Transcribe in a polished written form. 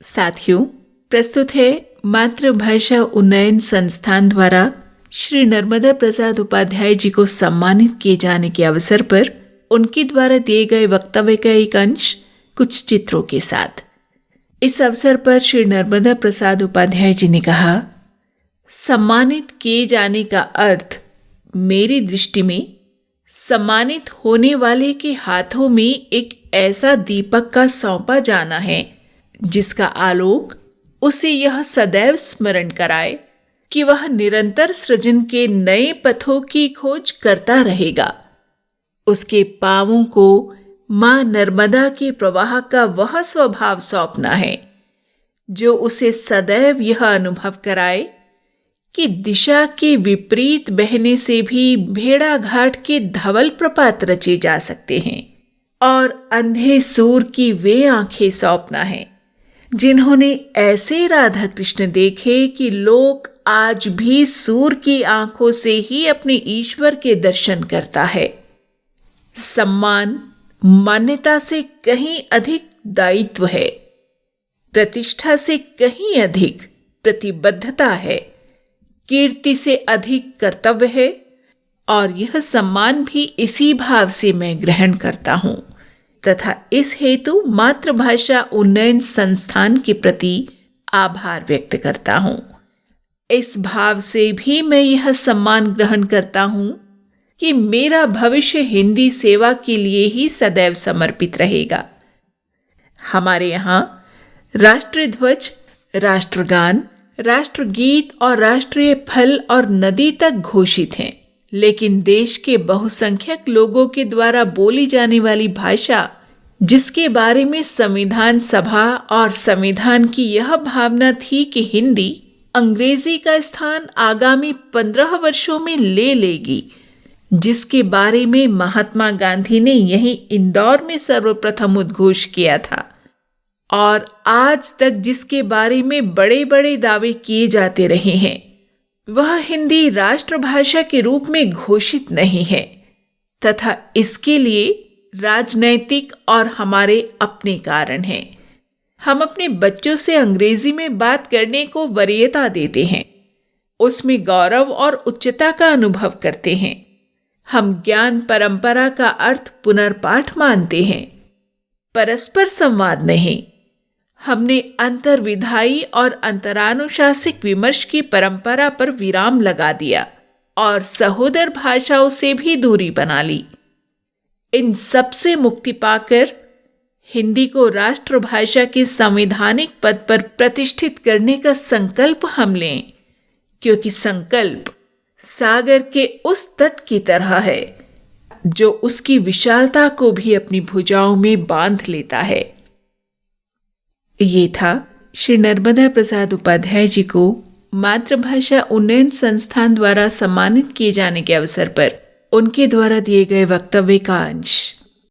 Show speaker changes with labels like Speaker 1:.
Speaker 1: साथियों, प्रस्तुत है मातृभाषा उन्नयन संस्थान द्वारा श्री नर्मदा प्रसाद उपाध्याय जी को सम्मानित किए जाने के अवसर पर उनके द्वारा दिए गए वक्तव्य का एक अंश कुछ चित्रों के साथ। इस अवसर पर श्री नर्मदा प्रसाद उपाध्याय जी ने कहा, सम्मानित किए जाने का अर्थ मेरी दृष्टि में सम्मानित होने वाले के हाथों में एक ऐसा दीपक का सौंपा जाना है जिसका आलोक उसे यह सदैव स्मरण कराए कि वह निरंतर सृजन के नए पथों की खोज करता रहेगा। उसके पांवों को मां नर्मदा के प्रवाह का वह स्वभाव सौंपना है जो उसे सदैव यह अनुभव कराए कि दिशा के विपरीत बहने से भी भेड़ा घाट के धवल प्रपात रचे जा सकते हैं, और अंधे सूर की वे आंखें सौंपना है जिन्होंने ऐसे राधा कृष्ण देखे कि लोग आज भी सूर की आंखों से ही अपने ईश्वर के दर्शन करता है। सम्मान मान्यता से कहीं अधिक दायित्व है, प्रतिष्ठा से कहीं अधिक प्रतिबद्धता है, कीर्ति से अधिक कर्तव्य है, और यह सम्मान भी इसी भाव से मैं ग्रहण करता हूं तथा इस हेतु मातृभाषा उन्नयन संस्थान के प्रति आभार व्यक्त करता हूं। इस भाव से भी मैं यह सम्मान ग्रहण करता हूं कि मेरा भविष्य हिंदी सेवा के लिए ही सदैव समर्पित रहेगा। हमारे यहाँ राष्ट्रीय ध्वज, राष्ट्रगान, राष्ट्रगीत और राष्ट्रीय फल और नदी तक घोषित हैं, लेकिन देश के बहुसंख्यक लोगों के द्वारा बोली जाने वाली भाषा, जिसके बारे में संविधान सभा और संविधान की यह भावना थी कि हिंदी अंग्रेजी का स्थान आगामी 15 वर्षों में ले लेगी, जिसके बारे में महात्मा गांधी ने यहीं इंदौर में सर्वप्रथम उद्घोष किया था, और आज तक जिसके बारे में बड़े बड़े दावे किए जाते रहे हैं, वह हिंदी राष्ट्रभाषा के रूप में घोषित नहीं है तथा इसके लिए राजनैतिक और हमारे अपने कारण हैं। हम अपने बच्चों से अंग्रेजी में बात करने को वरीयता देते हैं, उसमें गौरव और उच्चता का अनुभव करते हैं। हम ज्ञान परंपरा का अर्थ पुनर्पाठ मानते हैं, परस्पर संवाद नहीं। हमने अंतर्विधायी और अंतरानुशासिक विमर्श की परंपरा पर विराम लगा दिया और सहोदर भाषाओं से भी दूरी बना ली। इन सब से मुक्ति पाकर हिंदी को राष्ट्रभाषा के संवैधानिक पद पर प्रतिष्ठित करने का संकल्प हम लें, क्योंकि संकल्प सागर के उस तट की तरह है जो उसकी विशालता को भी अपनी भुजाओं में बांध लेता है। ये था श्री नर्मदा प्रसाद उपाध्याय जी को मातृभाषा उन्नयन संस्थान द्वारा सम्मानित किए जाने के अवसर पर उनके द्वारा दिए गए वक्तव्य का अंश।